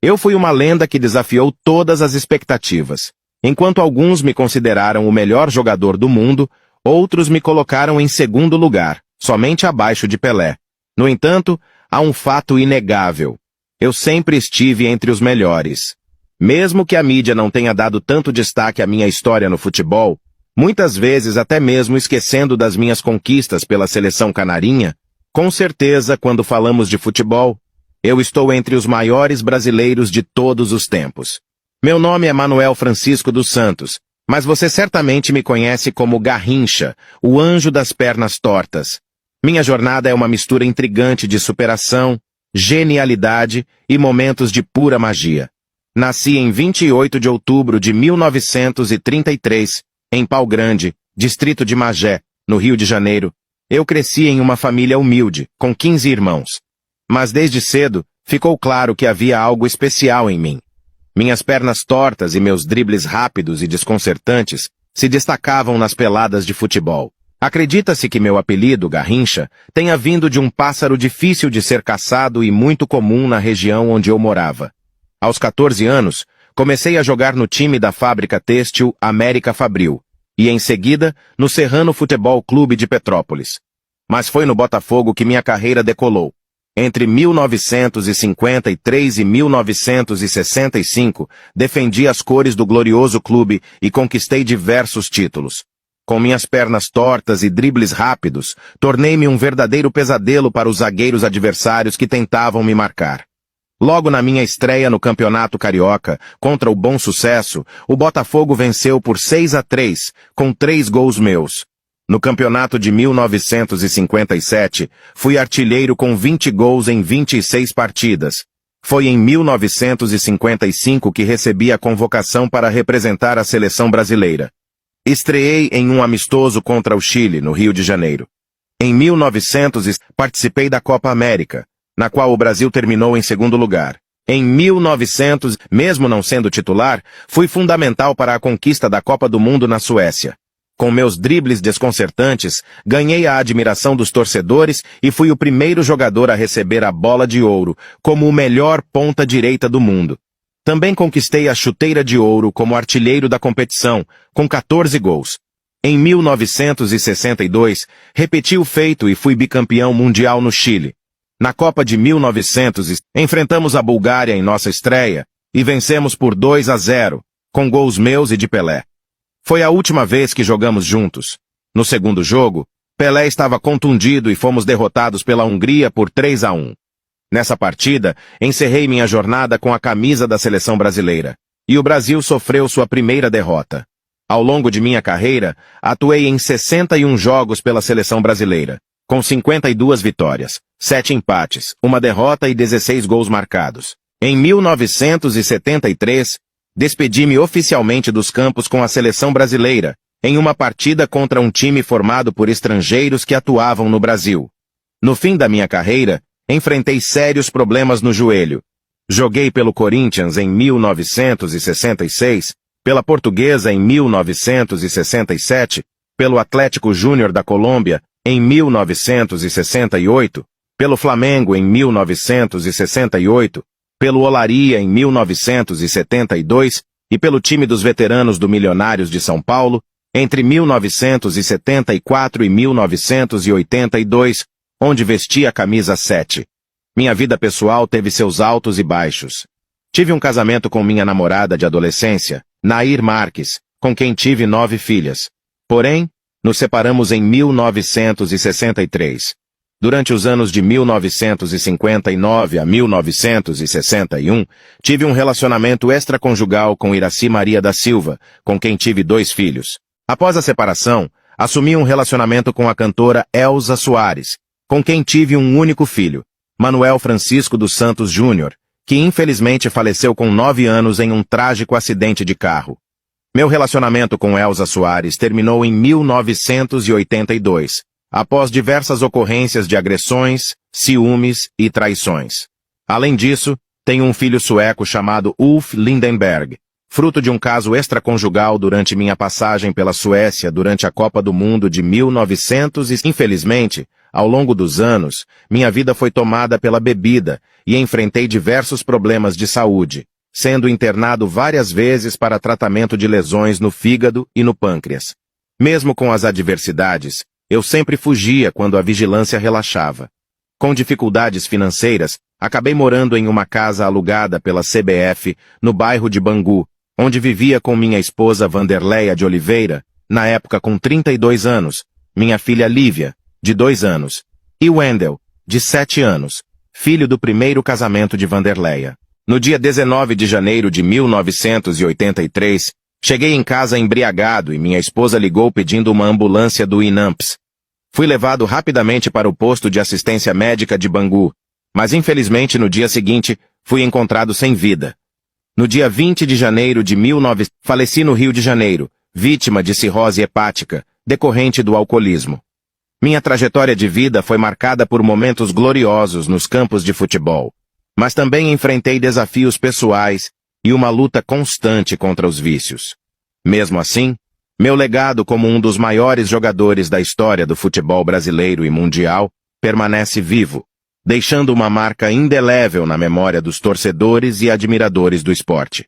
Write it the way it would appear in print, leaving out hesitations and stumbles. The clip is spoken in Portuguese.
Eu fui uma lenda que desafiou todas as expectativas. Enquanto alguns me consideraram o melhor jogador do mundo, outros me colocaram em segundo lugar, somente abaixo de Pelé. No entanto, há um fato inegável. Eu sempre estive entre os melhores. Mesmo que a mídia não tenha dado tanto destaque à minha história no futebol, muitas vezes até mesmo esquecendo das minhas conquistas pela seleção canarinha, com certeza, quando falamos de futebol, eu estou entre os maiores brasileiros de todos os tempos. Meu nome é Manuel Francisco dos Santos, mas você certamente me conhece como Garrincha, o anjo das pernas tortas. Minha jornada é uma mistura intrigante de superação, genialidade e momentos de pura magia. Nasci em 28 de outubro de 1933, em Pau Grande, distrito de Magé, no Rio de Janeiro. Eu cresci em uma família humilde, com 15 irmãos. Mas desde cedo, ficou claro que havia algo especial em mim. Minhas pernas tortas e meus dribles rápidos e desconcertantes se destacavam nas peladas de futebol. Acredita-se que meu apelido, Garrincha, tenha vindo de um pássaro difícil de ser caçado e muito comum na região onde eu morava. Aos 14 anos, comecei a jogar no time da fábrica têxtil América Fabril, e em seguida, no Serrano Futebol Clube de Petrópolis. Mas foi no Botafogo que minha carreira decolou. Entre 1953 e 1965, defendi as cores do glorioso clube e conquistei diversos títulos. Com minhas pernas tortas e dribles rápidos, tornei-me um verdadeiro pesadelo para os zagueiros adversários que tentavam me marcar. Logo na minha estreia no Campeonato Carioca, contra o Bom Sucesso, o Botafogo venceu por 6-3, com 3 gols meus. No campeonato de 1957, fui artilheiro com 20 gols em 26 partidas. Foi em 1955 que recebi a convocação para representar a seleção brasileira. Estreei em um amistoso contra o Chile, no Rio de Janeiro. Em 1900, participei da Copa América, na qual o Brasil terminou em segundo lugar. Em 1900, mesmo não sendo titular, fui fundamental para a conquista da Copa do Mundo na Suécia. Com meus dribles desconcertantes, ganhei a admiração dos torcedores e fui o primeiro jogador a receber a bola de ouro, como o melhor ponta-direita do mundo. Também conquistei a chuteira de ouro como artilheiro da competição, com 14 gols. Em 1962, repeti o feito e fui bicampeão mundial no Chile. Na Copa de 1900, enfrentamos a Bulgária em nossa estreia e vencemos por 2-0, com gols meus e de Pelé. Foi a última vez que jogamos juntos. No segundo jogo, Pelé estava contundido e fomos derrotados pela Hungria por 3-1. Nessa partida, encerrei minha jornada com a camisa da seleção brasileira, e o Brasil sofreu sua primeira derrota. Ao longo de minha carreira, atuei em 61 jogos pela seleção brasileira, com 52 vitórias, 7 empates, 1 derrota e 16 gols marcados. Em 1973, despedi-me oficialmente dos campos com a seleção brasileira, em uma partida contra um time formado por estrangeiros que atuavam no Brasil. No fim da minha carreira, enfrentei sérios problemas no joelho. Joguei pelo Corinthians em 1966, pela Portuguesa em 1967, pelo Atlético Júnior da Colômbia em 1968, pelo Flamengo em 1968, pelo Olaria em 1972 e pelo time dos veteranos do Milionários de São Paulo entre 1974 e 1982, onde vesti a camisa 7. Minha vida pessoal teve seus altos e baixos. Tive um casamento com minha namorada de adolescência, Nair Marques, com quem tive 9 filhas. Porém, nos separamos em 1963. Durante os anos de 1959 a 1961, tive um relacionamento extraconjugal com Iraci Maria da Silva, com quem tive 2 filhos. Após a separação, assumi um relacionamento com a cantora Elza Soares, com quem tive um único filho, Manuel Francisco dos Santos Júnior, que infelizmente faleceu com 9 anos em um trágico acidente de carro. Meu relacionamento com Elza Soares terminou em 1982. Após diversas ocorrências de agressões, ciúmes e traições. Além disso, tenho um filho sueco chamado Ulf Lindenberg, fruto de um caso extraconjugal durante minha passagem pela Suécia durante a Copa do Mundo de 1900 e, infelizmente, ao longo dos anos, minha vida foi tomada pela bebida e enfrentei diversos problemas de saúde, sendo internado várias vezes para tratamento de lesões no fígado e no pâncreas. Mesmo com as adversidades, eu sempre fugia quando a vigilância relaxava. Com dificuldades financeiras, acabei morando em uma casa alugada pela CBF, no bairro de Bangu, onde vivia com minha esposa Vanderleia de Oliveira, na época com 32 anos, minha filha Lívia, de 2 anos, e Wendel, de 7 anos, filho do primeiro casamento de Vanderleia. No dia 19 de janeiro de 1983, cheguei em casa embriagado e minha esposa ligou pedindo uma ambulância do INAMPS. Fui levado rapidamente para o posto de assistência médica de Bangu, mas infelizmente no dia seguinte fui encontrado sem vida. No dia 20 de janeiro de 1900, faleci no Rio de Janeiro, vítima de cirrose hepática, decorrente do alcoolismo. Minha trajetória de vida foi marcada por momentos gloriosos nos campos de futebol, mas também enfrentei desafios pessoais e uma luta constante contra os vícios. Mesmo assim, meu legado como um dos maiores jogadores da história do futebol brasileiro e mundial permanece vivo, deixando uma marca indelével na memória dos torcedores e admiradores do esporte.